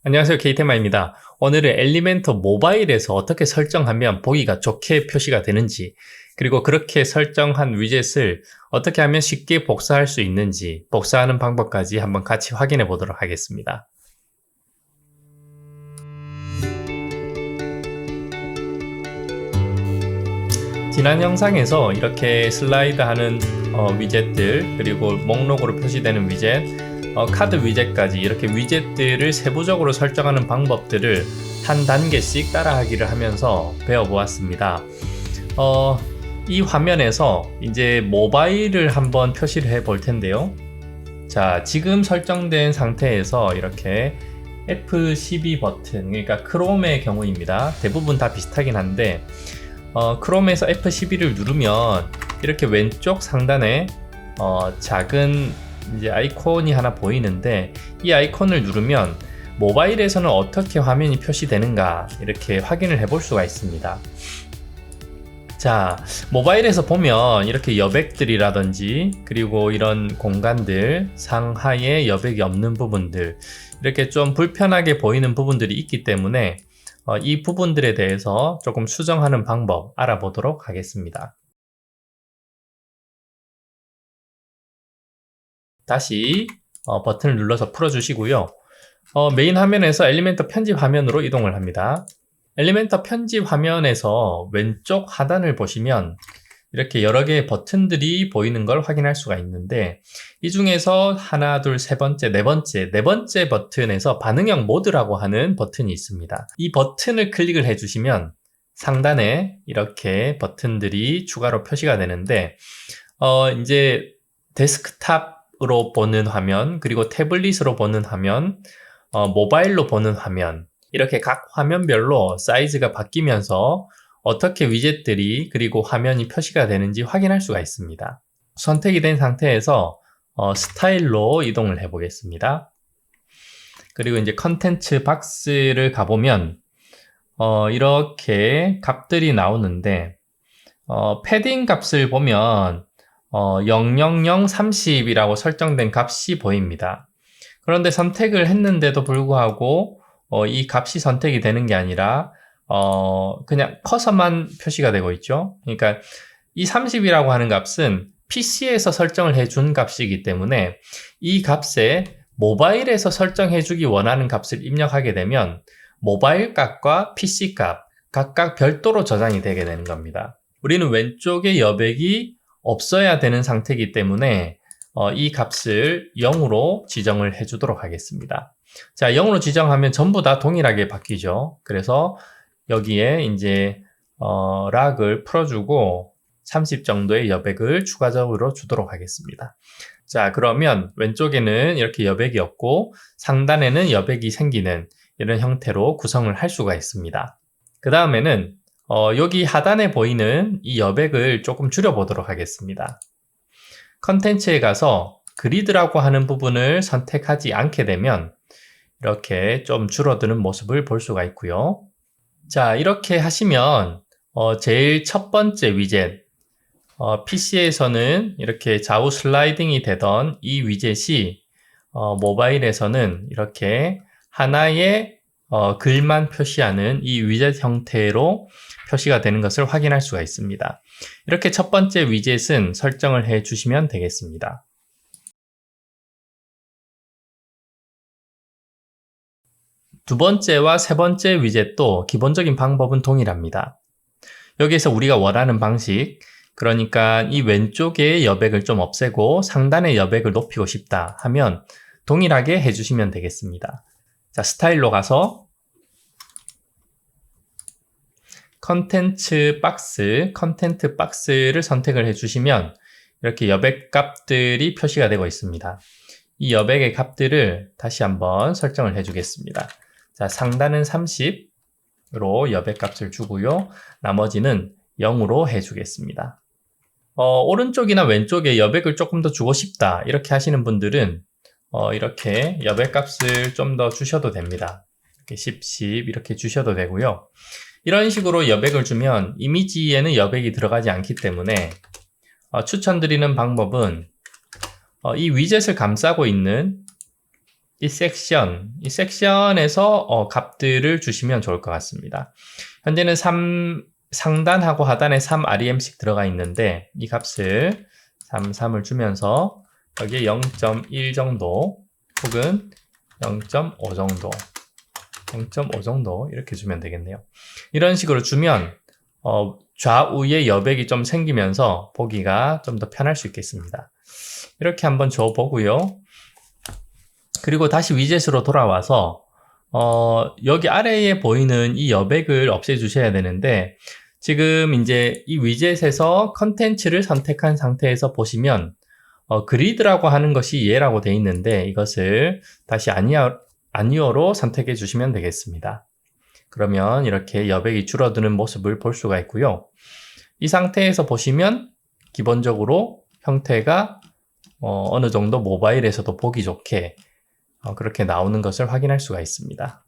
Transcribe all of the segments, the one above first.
안녕하세요. 케이테마입니다. 오늘은 엘리멘터 모바일에서 어떻게 설정하면 보기가 좋게 표시가 되는지, 그리고 그렇게 설정한 위젯을 어떻게 하면 쉽게 복사할 수 있는지, 복사하는 방법까지 한번 같이 확인해 보도록 하겠습니다. 지난 영상에서 이렇게 슬라이드하는 위젯들, 그리고 목록으로 표시되는 위젯, 카드 위젯까지 이렇게 위젯들을 세부적으로 설정하는 방법들을 한 단계씩 따라하기를 하면서 배워보았습니다. 이 화면에서 이제 모바일을 한번 표시를 해 볼 텐데요. 자, 지금 설정된 상태에서 이렇게 F12 버튼, 그러니까 크롬의 경우입니다. 대부분 다 비슷하긴 한데, 크롬에서 F12를 누르면 이렇게 왼쪽 상단에 작은 이제 아이콘이 하나 보이는데, 이 아이콘을 누르면 모바일에서는 어떻게 화면이 표시되는가 이렇게 확인을 해볼 수가 있습니다. 자, 모바일에서 보면 이렇게 여백들이라든지, 그리고 이런 공간들, 상하에 여백이 없는 부분들, 이렇게 좀 불편하게 보이는 부분들이 있기 때문에 이 부분들에 대해서 조금 수정하는 방법 알아보도록 하겠습니다. 다시 버튼을 눌러서 풀어주시고요. 메인 화면에서 엘리멘터 편집 화면으로 이동을 합니다. 엘리멘터 편집 화면에서 왼쪽 하단을 보시면 이렇게 여러 개의 버튼들이 보이는 걸 확인할 수가 있는데, 이 중에서 하나, 둘, 세 번째, 네 번째 버튼에서 반응형 모드라고 하는 버튼이 있습니다. 이 버튼을 클릭을 해주시면 상단에 이렇게 버튼들이 추가로 표시가 되는데, 이제 데스크탑으로 보는 화면, 그리고 태블릿으로 보는 화면, 모바일로 보는 화면, 이렇게 각 화면별로 사이즈가 바뀌면서 어떻게 위젯들이 그리고 화면이 표시가 되는지 확인할 수가 있습니다. 선택이 된 상태에서 스타일로 이동을 해 보겠습니다. 그리고 이제 컨텐츠 박스를 가보면 이렇게 값들이 나오는데, 패딩 값을 보면 00030이라고 설정된 값이 보입니다. 그런데 선택을 했는데도 불구하고 이 값이 선택이 되는 게 아니라 그냥 커서만 표시가 되고 있죠. 그러니까 이 30이라고 하는 값은 PC에서 설정을 해준 값이기 때문에 이 값에 모바일에서 설정해 주기 원하는 값을 입력하게 되면 모바일 값과 PC 값 각각 별도로 저장이 되게 되는 겁니다. 우리는 왼쪽에 여백이 없어야 되는 상태이기 때문에 이 값을 0으로 지정을 해 주도록 하겠습니다. 자, 0으로 지정하면 전부 다 동일하게 바뀌죠. 그래서 여기에 이제 락을 풀어주고 30 정도의 여백을 추가적으로 주도록 하겠습니다. 자, 그러면 왼쪽에는 이렇게 여백이 없고 상단에는 여백이 생기는 이런 형태로 구성을 할 수가 있습니다. 그 다음에는 여기 하단에 보이는 이 여백을 조금 줄여보도록 하겠습니다. 컨텐츠에 가서 그리드라고 하는 부분을 선택하지 않게 되면 이렇게 좀 줄어드는 모습을 볼 수가 있고요. 자, 이렇게 하시면 제일 첫 번째 위젯, PC에서는 이렇게 좌우 슬라이딩이 되던 이 위젯이 모바일에서는 이렇게 하나의 글만 표시하는 이 위젯 형태로 표시가 되는 것을 확인할 수가 있습니다. 이렇게 첫 번째 위젯은 설정을 해 주시면 되겠습니다. 두 번째와 세 번째 위젯도 기본적인 방법은 동일합니다. 여기에서 우리가 원하는 방식, 그러니까 이 왼쪽에 여백을 좀 없애고 상단의 여백을 높이고 싶다 하면 동일하게 해주시면 되겠습니다. 자, 스타일로 가서 컨텐츠 박스를 선택을 해주시면 이렇게 여백 값들이 표시가 되고 있습니다. 이 여백의 값들을 다시 한번 설정을 해주겠습니다. 자, 상단은 30으로 여백 값을 주고요. 나머지는 0으로 해주겠습니다. 오른쪽이나 왼쪽에 여백을 조금 더 주고 싶다 이렇게 하시는 분들은 이렇게 여백 값을 좀 더 주셔도 됩니다. 이렇게 10 이렇게 주셔도 되고요. 이런 식으로 여백을 주면 이미지에는 여백이 들어가지 않기 때문에 추천드리는 방법은 이 위젯을 감싸고 있는 이 섹션에서 값들을 주시면 좋을 것 같습니다. 현재는 상단하고 하단에 3REM씩 들어가 있는데 이 값을 3을 주면서 여기에 0.1 정도 혹은 0.5 정도 0.5 정도 이렇게 주면 되겠네요. 이런 식으로 주면 좌우에 여백이 좀 생기면서 보기가 좀 더 편할 수 있겠습니다. 이렇게 한번 줘보고요. 그리고 다시 위젯으로 돌아와서 여기 아래에 보이는 이 여백을 없애주셔야 되는데 지금 이제 이 위젯에서 컨텐츠를 선택한 상태에서 보시면 그리드라고 하는 것이 얘라고 되어 있는데 이것을 다시 아니어로 선택해 주시면 되겠습니다. 그러면 이렇게 여백이 줄어드는 모습을 볼 수가 있고요. 이 상태에서 보시면 기본적으로 형태가 어느 정도 모바일에서도 보기 좋게 그렇게 나오는 것을 확인할 수가 있습니다.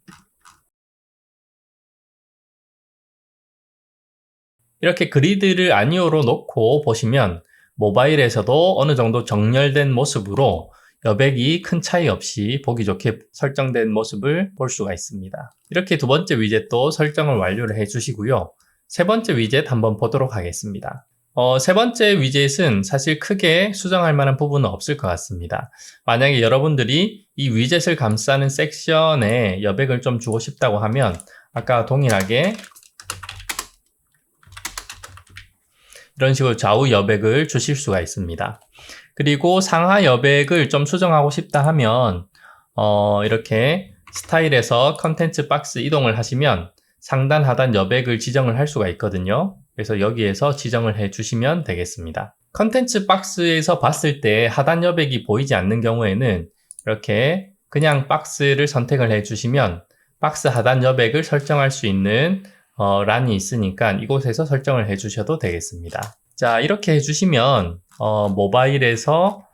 이렇게 그리드를 아니오로 놓고 보시면 모바일에서도 어느 정도 정렬된 모습으로 여백이 큰 차이 없이 보기 좋게 설정된 모습을 볼 수가 있습니다. 이렇게 두 번째 위젯도 설정을 완료를 해주시고요. 세 번째 위젯 한번 보도록 하겠습니다. 세 번째 위젯은 사실 크게 수정할 만한 부분은 없을 것 같습니다. 만약에 여러분들이 이 위젯을 감싸는 섹션에 여백을 좀 주고 싶다고 하면 아까 동일하게 이런 식으로 좌우 여백을 주실 수가 있습니다. 그리고 상하 여백을 좀 수정하고 싶다 하면 이렇게 스타일에서 컨텐츠 박스 이동을 하시면 상단 하단 여백을 지정을 할 수가 있거든요. 그래서 여기에서 지정을 해 주시면 되겠습니다. 컨텐츠 박스에서 봤을 때 하단 여백이 보이지 않는 경우에는 이렇게 그냥 박스를 선택을 해 주시면 박스 하단 여백을 설정할 수 있는 란이 있으니까 이곳에서 설정을 해 주셔도 되겠습니다. 자, 이렇게 해주시면 모바일에서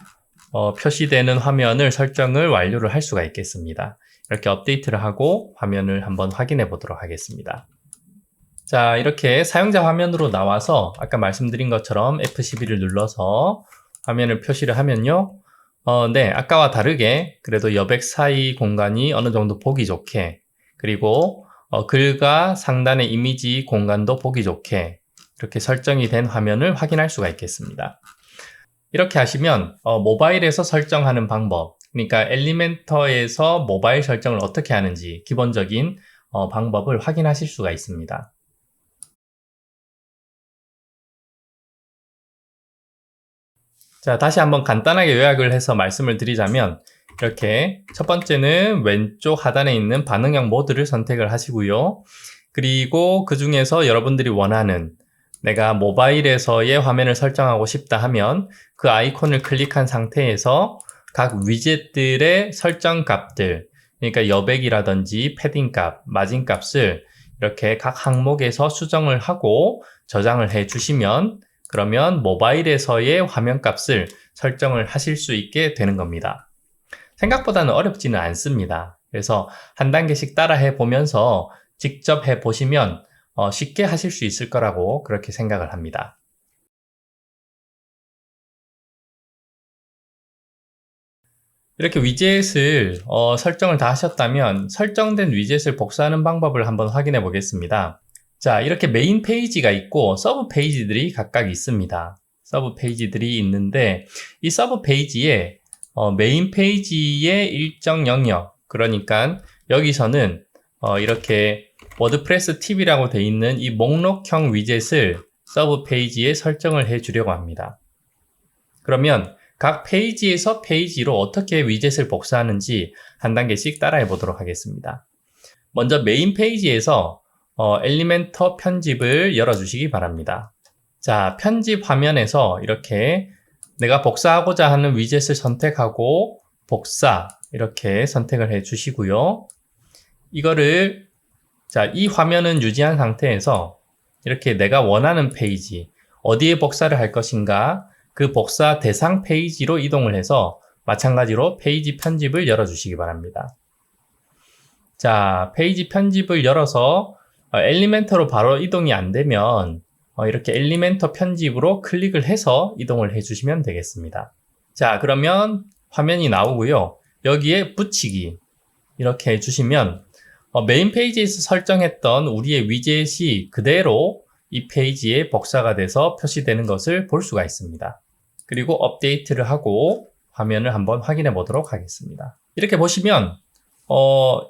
표시되는 화면을 설정을 완료를 할 수가 있겠습니다. 이렇게 업데이트를 하고 화면을 한번 확인해 보도록 하겠습니다. 자, 이렇게 사용자 화면으로 나와서 아까 말씀드린 것처럼 F12를 눌러서 화면을 표시를 하면요. 네, 아까와 다르게 그래도 여백 사이 공간이 어느 정도 보기 좋게 그리고 글과 상단의 이미지 공간도 보기 좋게 이렇게 설정이 된 화면을 확인할 수가 있겠습니다. 이렇게 하시면 모바일에서 설정하는 방법, 그러니까 엘리멘터에서 모바일 설정을 어떻게 하는지 기본적인 방법을 확인하실 수가 있습니다. 자, 다시 한번 간단하게 요약을 해서 말씀을 드리자면 이렇게 첫 번째는 왼쪽 하단에 있는 반응형 모드를 선택을 하시고요. 그리고 그 중에서 여러분들이 원하는 내가 모바일에서의 화면을 설정하고 싶다 하면 그 아이콘을 클릭한 상태에서 각 위젯들의 설정 값들, 그러니까 여백이라든지 패딩 값, 마진 값을 이렇게 각 항목에서 수정을 하고 저장을 해 주시면 그러면 모바일에서의 화면 값을 설정을 하실 수 있게 되는 겁니다. 생각보다는 어렵지는 않습니다. 그래서 한 단계씩 따라 해보면서 직접 해보시면 쉽게 하실 수 있을 거라고 그렇게 생각을 합니다. 이렇게 위젯을 설정을 다 하셨다면 설정된 위젯을 복사하는 방법을 한번 확인해 보겠습니다. 자, 이렇게 메인 페이지가 있고 서브 페이지들이 각각 있습니다. 서브 페이지들이 있는데 이 서브 페이지에 메인 페이지의 일정 영역, 그러니까 여기서는 이렇게 워드프레스 팁이라고 되어 있는 이 목록형 위젯을 서브 페이지에 설정을 해 주려고 합니다. 그러면 각 페이지에서 페이지로 어떻게 위젯을 복사하는지 한 단계씩 따라해 보도록 하겠습니다. 먼저 메인 페이지에서 엘리멘터 편집을 열어주시기 바랍니다. 자, 편집 화면에서 이렇게 내가 복사하고자 하는 위젯을 선택하고 복사 이렇게 선택을 해 주시고요. 이거를 이 화면은 유지한 상태에서 이렇게 내가 원하는 페이지 어디에 복사를 할 것인가 그 복사 대상 페이지로 이동을 해서 마찬가지로 페이지 편집을 열어주시기 바랍니다. 자, 페이지 편집을 열어서 엘리멘터로 바로 이동이 안 되면 이렇게 엘리멘터 편집으로 클릭을 해서 이동을 해주시면 되겠습니다. 자, 그러면 화면이 나오고요. 여기에 붙이기, 이렇게 해주시면 메인 페이지에서 설정했던 우리의 위젯이 그대로 이 페이지에 복사가 돼서 표시되는 것을 볼 수가 있습니다. 그리고 업데이트를 하고 화면을 한번 확인해 보도록 하겠습니다. 이렇게 보시면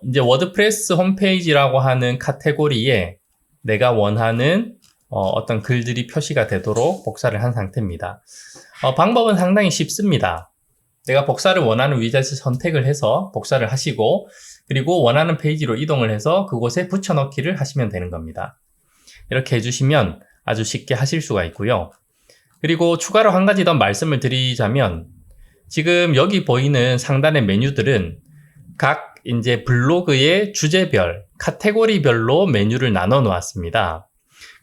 이제 워드프레스 홈페이지라고 하는 카테고리에 내가 원하는 어떤 글들이 표시가 되도록 복사를 한 상태입니다. 방법은 상당히 쉽습니다. 내가 복사를 원하는 위젯을 선택을 해서 복사를 하시고 그리고 원하는 페이지로 이동을 해서 그곳에 붙여넣기를 하시면 되는 겁니다. 이렇게 해주시면 아주 쉽게 하실 수가 있고요. 그리고 추가로 한 가지 더 말씀을 드리자면 지금 여기 보이는 상단의 메뉴들은 각 이제 블로그의 주제별, 카테고리별로 메뉴를 나눠 놓았습니다.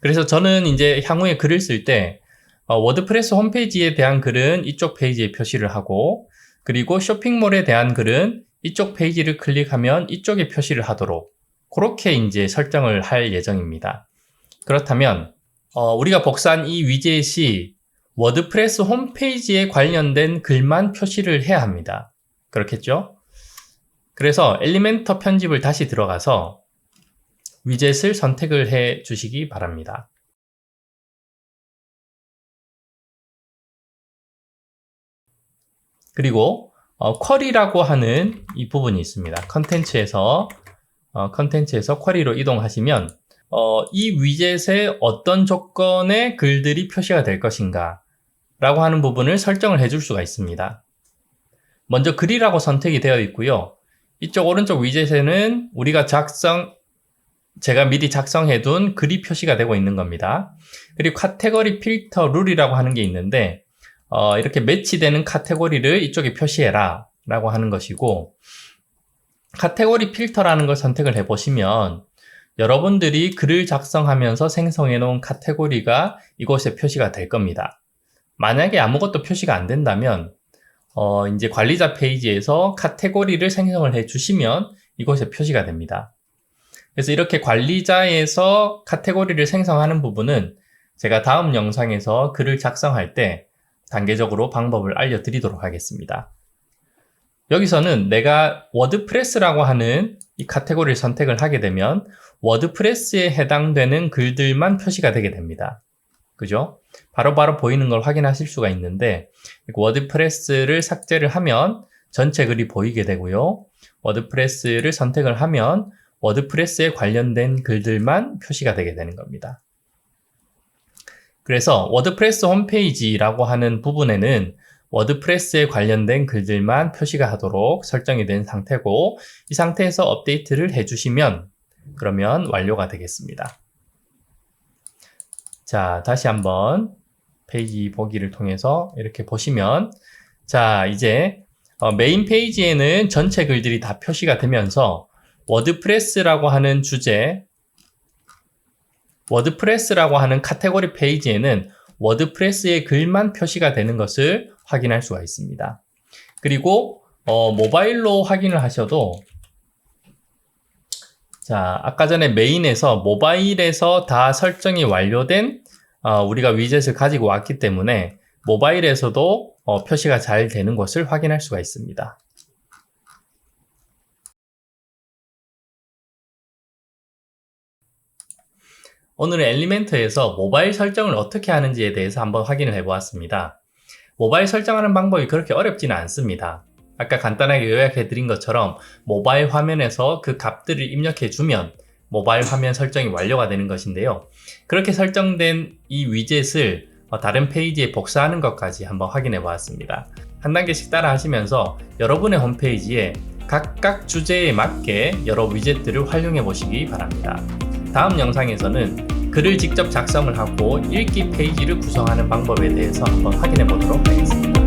그래서 저는 이제 향후에 글을 쓸 때 워드프레스 홈페이지에 대한 글은 이쪽 페이지에 표시를 하고 그리고 쇼핑몰에 대한 글은 이쪽 페이지를 클릭하면 이쪽에 표시를 하도록 그렇게 이제 설정을 할 예정입니다. 그렇다면 우리가 복사한 이 위젯이 워드프레스 홈페이지에 관련된 글만 표시를 해야 합니다. 그렇겠죠? 그래서 엘리멘터 편집을 다시 들어가서 위젯을 선택을 해 주시기 바랍니다. 그리고 쿼리라고 하는 이 부분이 있습니다. 컨텐츠에서 쿼리로 이동하시면 이 위젯에 어떤 조건의 글들이 표시가 될 것인가 라고 하는 부분을 설정을 해줄 수가 있습니다. 먼저 글이라고 선택이 되어 있고요. 이쪽 오른쪽 위젯에는 우리가 제가 미리 작성해둔 글이 표시가 되고 있는 겁니다. 그리고 카테고리 필터 룰이라고 하는 게 있는데 이렇게 매치되는 카테고리를 이쪽에 표시해라 라고 하는 것이고 카테고리 필터라는 걸 선택을 해보시면 여러분들이 글을 작성하면서 생성해 놓은 카테고리가 이곳에 표시가 될 겁니다. 만약에 아무것도 표시가 안 된다면 이제 관리자 페이지에서 카테고리를 생성을 해 주시면 이곳에 표시가 됩니다. 그래서 이렇게 관리자에서 카테고리를 생성하는 부분은 제가 다음 영상에서 글을 작성할 때 단계적으로 방법을 알려드리도록 하겠습니다. 여기서는 내가 워드프레스라고 하는 이 카테고리를 선택을 하게 되면 워드프레스에 해당되는 글들만 표시가 되게 됩니다. 그죠? 바로바로 보이는 걸 확인하실 수가 있는데 워드프레스를 삭제를 하면 전체 글이 보이게 되고요. 워드프레스를 선택을 하면 워드프레스에 관련된 글들만 표시가 되게 되는 겁니다. 그래서 워드프레스 홈페이지라고 하는 부분에는 워드프레스에 관련된 글들만 표시가 하도록 설정이 된 상태고 이 상태에서 업데이트를 해주시면 그러면 완료가 되겠습니다. 자, 다시 한번 페이지 보기를 통해서 이렇게 보시면 자, 이제 메인 페이지에는 전체 글들이 다 표시가 되면서 워드프레스라고 하는 주제, 워드프레스라고 하는 카테고리 페이지에는 워드프레스의 글만 표시가 되는 것을 확인할 수가 있습니다. 그리고 모바일로 확인을 하셔도 자, 아까 전에 메인에서 모바일에서 다 설정이 완료된 우리가 위젯을 가지고 왔기 때문에 모바일에서도 표시가 잘 되는 것을 확인할 수가 있습니다. 오늘은 엘리멘터에서 모바일 설정을 어떻게 하는지에 대해서 한번 확인을 해보았습니다. 모바일 설정하는 방법이 그렇게 어렵지는 않습니다. 아까 간단하게 요약해 드린 것처럼 모바일 화면에서 그 값들을 입력해 주면 모바일 화면 설정이 완료가 되는 것인데요. 그렇게 설정된 이 위젯을 다른 페이지에 복사하는 것까지 한번 확인해 보았습니다. 한 단계씩 따라 하시면서 여러분의 홈페이지에 각각 주제에 맞게 여러 위젯들을 활용해 보시기 바랍니다. 다음 영상에서는 글을 직접 작성을 하고 읽기 페이지를 구성하는 방법에 대해서 한번 확인해 보도록 하겠습니다.